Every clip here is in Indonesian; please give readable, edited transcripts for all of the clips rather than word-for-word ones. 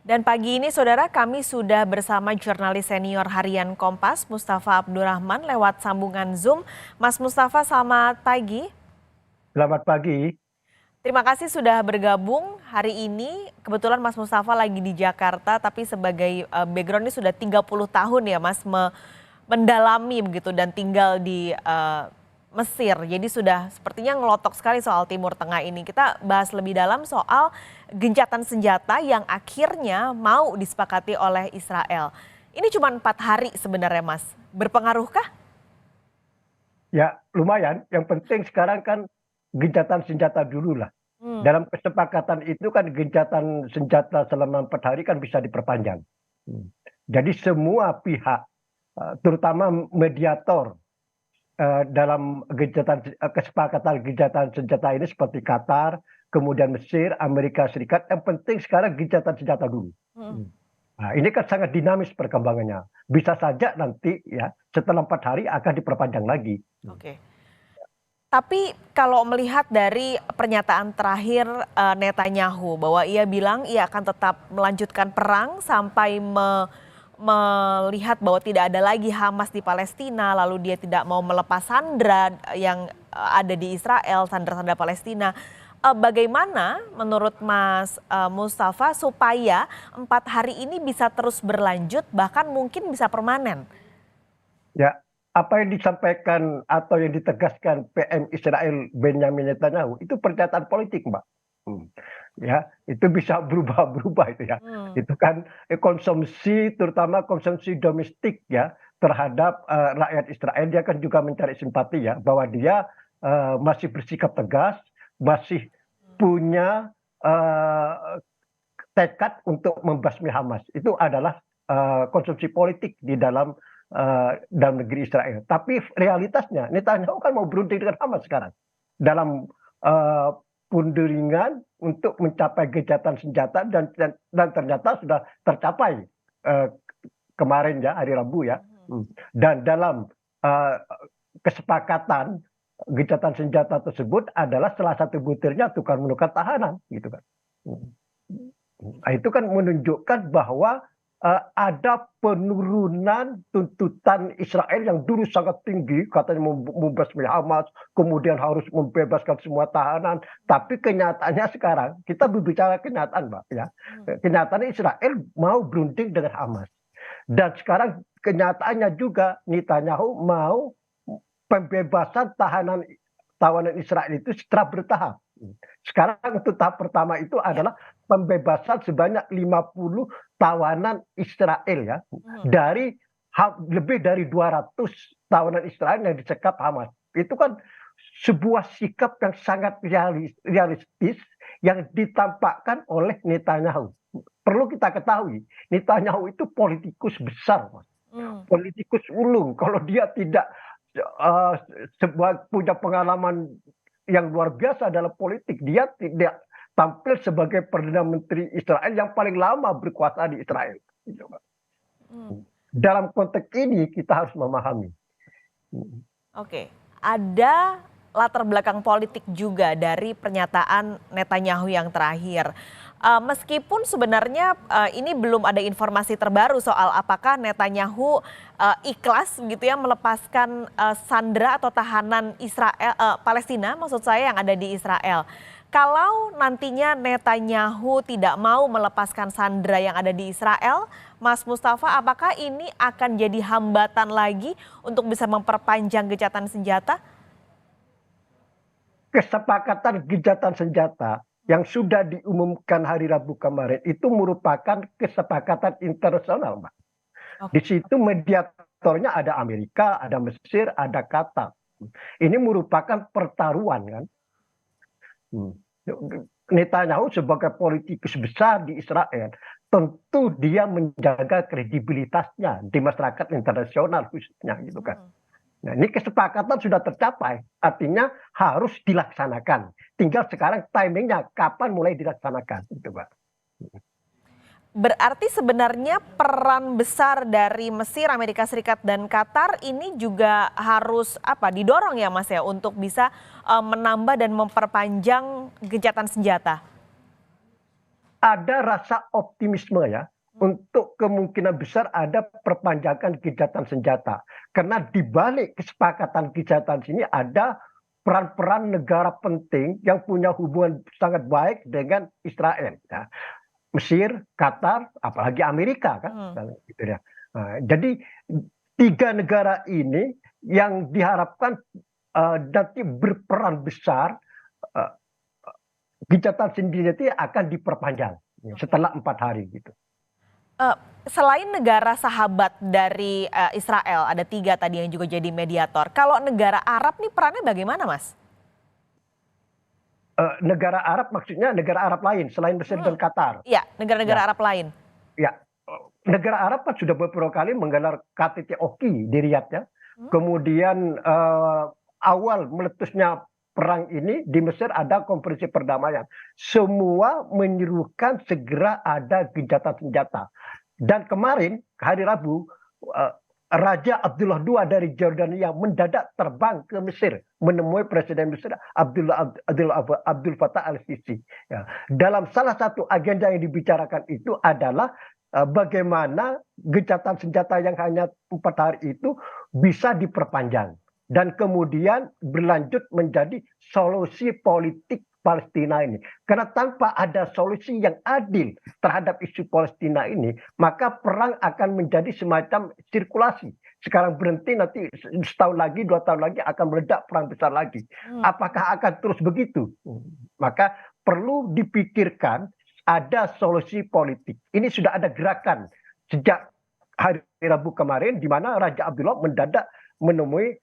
Dan pagi ini saudara kami sudah bersama jurnalis senior harian Kompas Mustafa Abdurrahman lewat sambungan Zoom. Mas Mustafa, selamat pagi. Selamat pagi. Terima kasih sudah bergabung hari ini. Kebetulan Mas Mustafa lagi di Jakarta tapi sebagai background ini sudah 30 tahun ya Mas mendalami begitu dan tinggal di Mesir. Jadi sudah sepertinya ngelotok sekali soal Timur Tengah ini. Kita bahas lebih dalam soal gencatan senjata yang akhirnya mau disepakati oleh Israel. Ini cuma 4 hari sebenarnya Mas. Berpengaruhkah? Ya lumayan, yang penting sekarang kan gencatan senjata dulu lah. Dalam kesepakatan itu kan gencatan senjata selama 4 hari kan bisa diperpanjang. Jadi semua pihak, terutama mediator dalam kesepakatan gencatan senjata ini seperti Qatar, kemudian Mesir, Amerika Serikat, yang penting sekarang gencatan senjata dulu. Nah, ini kan sangat dinamis perkembangannya. Bisa saja nanti ya setelah 4 hari akan diperpanjang lagi. Oke. Tapi kalau melihat dari pernyataan terakhir Netanyahu bahwa ia bilang ia akan tetap melanjutkan perang sampai melihat bahwa tidak ada lagi Hamas di Palestina, lalu dia tidak mau melepas sandera yang ada di Israel, sandera-sandera Palestina. Bagaimana menurut Mas Mustafa supaya 4 hari ini bisa terus berlanjut bahkan mungkin bisa permanen? Ya, apa yang disampaikan atau yang ditegaskan PM Israel Benjamin Netanyahu itu pernyataan politik, Mbak. Ya, itu bisa berubah-berubah itu ya. Itu kan konsumsi, terutama konsumsi domestik ya terhadap rakyat Israel. Dia kan juga mencari simpati ya bahwa dia masih bersikap tegas, masih punya tekad untuk membasmi Hamas. Itu adalah konsumsi politik di dalam negeri Israel. Tapi realitasnya Netanyahu kan mau berunding dengan Hamas sekarang dalam punderingan untuk mencapai gencatan senjata dan ternyata sudah tercapai kemarin ya hari Rabu ya. Dan dalam kesepakatan gencatan senjata tersebut adalah salah satu butirnya tukar menukar tahanan gitu kan. Nah, itu kan menunjukkan bahwa ada penurunan tuntutan Israel yang dulu sangat tinggi, katanya membasmi Hamas, kemudian harus membebaskan semua tahanan. Tapi kenyataannya sekarang, kita berbicara kenyataan, Mbak. Ya. Kenyataannya Israel mau berunding dengan Hamas. Dan sekarang kenyataannya juga Netanyahu mau pembebasan tahanan Israel itu secara bertahap. Sekarang untuk tahap pertama itu adalah pembebasan sebanyak 50 tawanan Israel ya dari lebih dari 200 tawanan Israel yang disekap Hamas. Itu kan sebuah sikap yang sangat realistis yang ditampakkan oleh Netanyahu. Perlu kita ketahui, Netanyahu itu politikus besar, Mas. Politikus ulung. Kalau dia tidak punya pengalaman yang luar biasa dalam politik, dia tidak tampil sebagai Perdana Menteri Israel yang paling lama berkuasa di Israel. Dalam konteks ini kita harus memahami. Oke, ada latar belakang politik juga dari pernyataan Netanyahu yang terakhir. Meskipun sebenarnya ini belum ada informasi terbaru soal apakah Netanyahu ikhlas gitu ya melepaskan sandera atau tahanan Israel Palestina maksud saya yang ada di Israel. Kalau nantinya Netanyahu tidak mau melepaskan sandera yang ada di Israel, Mas Mustafa, apakah ini akan jadi hambatan lagi untuk bisa memperpanjang gencatan senjata? Kesepakatan gencatan senjata yang sudah diumumkan hari Rabu kemarin itu merupakan kesepakatan internasional, Mbak. Di situ mediatornya ada Amerika, ada Mesir, ada Qatar. Ini merupakan pertaruhan kan. Netanyahu sebagai politikus besar di Israel, tentu dia menjaga kredibilitasnya di masyarakat internasional khususnya gitu kan. Nah, ini kesepakatan sudah tercapai, artinya harus dilaksanakan. Tinggal sekarang timingnya kapan mulai dilaksanakan, gitu, Pak. Berarti sebenarnya peran besar dari Mesir, Amerika Serikat dan Qatar ini juga harus didorong ya Mas ya untuk bisa menambah dan memperpanjang gencatan senjata. ada rasa optimisme ya untuk kemungkinan besar ada perpanjangan gencatan senjata. Karena di balik kesepakatan gencatan sini ada peran-peran negara penting yang punya hubungan sangat baik dengan Israel. Ya. Mesir, Qatar, apalagi Amerika kan, gitu ya. Nah, jadi 3 negara ini yang diharapkan nanti berperan besar, gencatan senjata akan diperpanjang setelah 4 hari gitu. Selain negara sahabat dari Israel, ada 3 tadi yang juga jadi mediator. Kalau negara Arab nih perannya bagaimana, Mas? Negara Arab maksudnya negara Arab lain selain Mesir dan Qatar. Iya, negara-negara Ya, Arab lain. ya. Negara Arab kan sudah beberapa kali menggelar KTT Oki di Riyadh ya. Kemudian awal meletusnya perang ini di Mesir ada konferensi perdamaian. Semua menyerukan segera ada gencatan senjata. Dan kemarin hari Rabu Raja Abdullah II dari Jordania mendadak terbang ke Mesir menemui Presiden Mesir Abdul Fattah al-Sisi. Ya. Dalam salah satu agenda yang dibicarakan itu adalah bagaimana gencatan senjata yang hanya 4 hari itu bisa diperpanjang dan kemudian berlanjut menjadi solusi politik Palestina ini. Karena tanpa ada solusi yang adil terhadap isu Palestina ini, maka perang akan menjadi semacam sirkulasi. Sekarang berhenti, nanti setahun lagi, 2 tahun lagi akan meledak perang besar lagi. Apakah akan terus begitu? Maka perlu dipikirkan ada solusi politik. Ini sudah ada gerakan sejak hari Rabu kemarin di mana Raja Abdullah mendadak menemui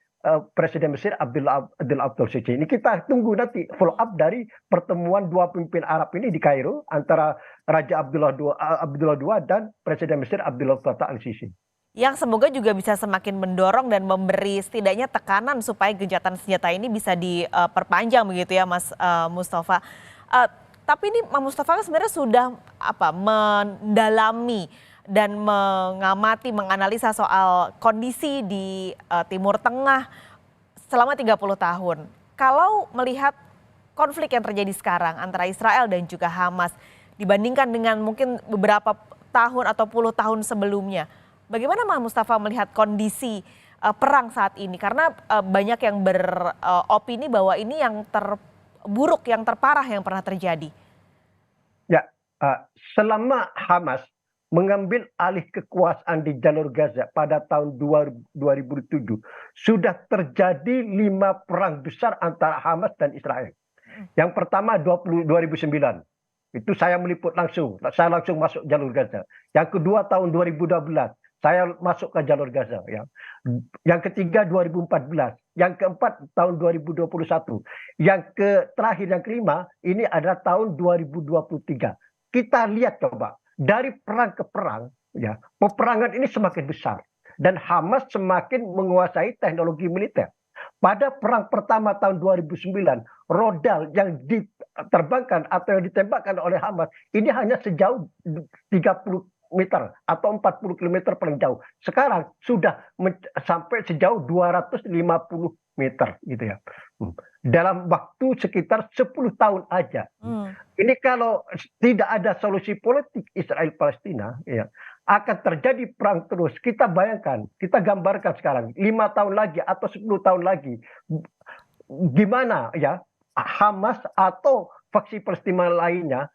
Presiden Mesir Abdul Sisi. Ini kita tunggu nanti follow up dari pertemuan 2 pemimpin Arab ini di Kairo antara Raja Abdullah II dan Presiden Mesir Abdul Fattah al-Sisi. Yang semoga juga bisa semakin mendorong dan memberi setidaknya tekanan supaya gencatan senjata ini bisa diperpanjang begitu ya, Mas Mustafa. Tapi ini Mas Mustafa kan sebenarnya sudah mendalami dan mengamati, menganalisa soal kondisi di Timur Tengah selama 30 tahun. Kalau melihat konflik yang terjadi sekarang antara Israel dan juga Hamas dibandingkan dengan mungkin beberapa tahun atau puluh tahun sebelumnya, bagaimana Mas Mustafa melihat kondisi perang saat ini? Karena banyak yang beropini bahwa ini yang terburuk, yang terparah yang pernah terjadi. Ya, selama Hamas mengambil alih kekuasaan di jalur Gaza pada tahun 2007, sudah terjadi 5 perang besar antara Hamas dan Israel. Yang pertama 2009, itu saya meliput langsung, saya langsung masuk jalur Gaza. Yang kedua tahun 2012, saya masuk ke jalur Gaza. Ya. Yang ketiga 2014, yang keempat tahun 2021, yang terakhir yang kelima ini adalah tahun 2023. Kita lihat coba. Dari perang ke perang, ya, peperangan ini semakin besar dan Hamas semakin menguasai teknologi militer. Pada perang pertama tahun 2009, rodal yang diterbangkan atau yang ditembakkan oleh Hamas ini hanya sejauh 30 meter atau 40 km paling jauh. Sekarang sudah sampai sejauh 250 meter gitu ya. Dalam waktu sekitar 10 tahun aja. Ini kalau tidak ada solusi politik Israel-Palestina, ya, akan terjadi perang terus. Kita bayangkan, kita gambarkan sekarang, 5 tahun lagi atau 10 tahun lagi, gimana ya Hamas atau faksi Palestina lainnya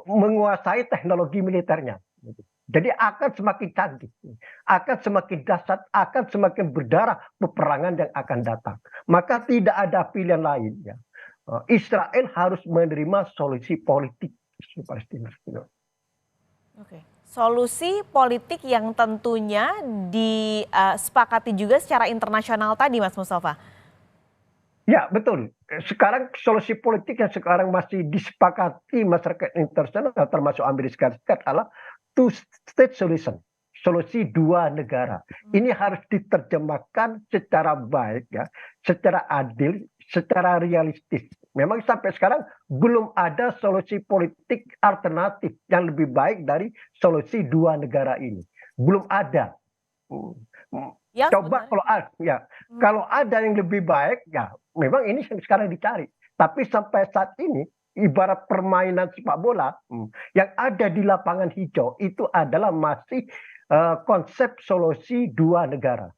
menguasai teknologi militernya. Jadi akan semakin canggih, akan semakin dahsyat, akan semakin berdarah peperangan yang akan datang. Maka tidak ada pilihan lain. Ya. Israel harus menerima solusi politik Palestina. Oke. Solusi politik yang tentunya disepakati juga secara internasional tadi, Mas Mustafa. Ya betul. Sekarang solusi politik yang sekarang masih disepakati masyarakat internasional termasuk Amerika Serikat adalah two-state solution, solusi 2 negara. Ini harus diterjemahkan secara baik, ya, secara adil, secara realistis. Memang sampai sekarang belum ada solusi politik alternatif yang lebih baik dari solusi 2 negara ini. Belum ada. Ya, coba kalau ada yang lebih baik, ya memang ini yang sekarang dicari. Tapi sampai saat ini ibarat permainan sepak bola, yang ada di lapangan hijau itu adalah masih konsep solusi dua negara.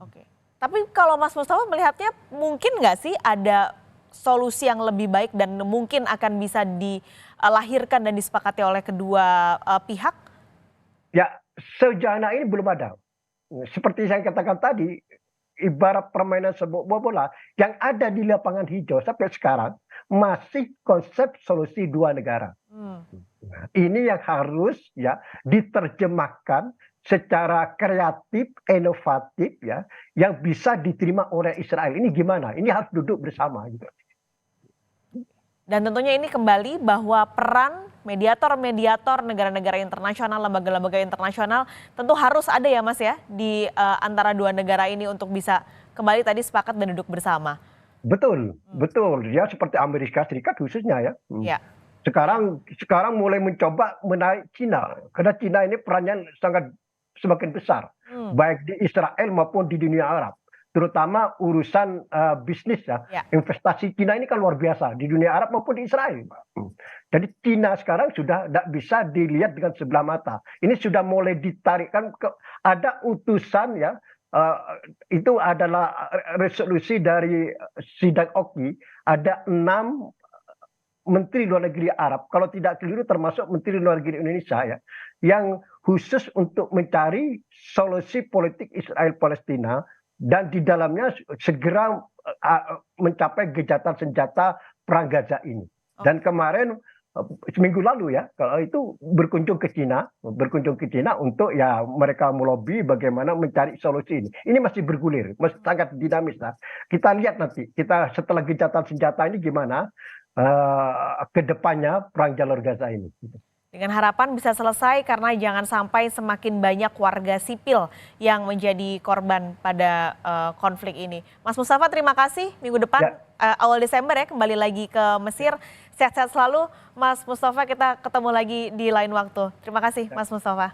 Oke. Tapi kalau Mas Mustafa melihatnya mungkin nggak sih ada solusi yang lebih baik dan mungkin akan bisa dilahirkan dan disepakati oleh kedua pihak? Ya, sejauh ini belum ada. Seperti saya katakan tadi, ibarat permainan sepak bola yang ada di lapangan hijau sampai sekarang masih konsep solusi dua negara. Nah, ini yang harus ya diterjemahkan secara kreatif, inovatif ya, yang bisa diterima oleh Israel. Ini gimana? Ini harus duduk bersama gitu. Dan tentunya ini kembali bahwa peran mediator-mediator negara-negara internasional, lembaga-lembaga internasional tentu harus ada ya Mas ya di antara dua negara ini untuk bisa kembali tadi sepakat dan duduk bersama. Betul, betul. Ya seperti Amerika Serikat khususnya ya. Ya. Sekarang mulai mencoba menarik Cina, karena Cina ini perannya sangat semakin besar, baik di Israel maupun di dunia Arab. Terutama urusan bisnis ya. Investasi Cina ini kan luar biasa di dunia Arab maupun di Israel. Jadi Cina sekarang sudah tidak bisa dilihat dengan sebelah mata. Ini sudah mulai ditarikkan ada utusan ya. Itu adalah resolusi dari sidang Oki. Ada 6 Menteri Luar Negeri Arab, kalau tidak keliru termasuk Menteri Luar Negeri Indonesia ya, yang khusus untuk mencari solusi politik Israel-Palestina dan di dalamnya segera mencapai gencatan senjata perang Gaza ini. Dan kemarin seminggu lalu ya, kalau itu berkunjung ke Cina untuk ya mereka melobi bagaimana mencari solusi ini. Ini masih bergulir, masih sangat dinamis lah. Kita lihat nanti, kita setelah gencatan senjata ini gimana ke depannya perang jalur Gaza ini. Dengan harapan bisa selesai karena jangan sampai semakin banyak warga sipil yang menjadi korban pada konflik ini. Mas Mustafa terima kasih, minggu depan awal Desember ya kembali lagi ke Mesir. Sehat-sehat selalu Mas Mustafa, kita ketemu lagi di lain waktu. Terima kasih Mas Mustafa.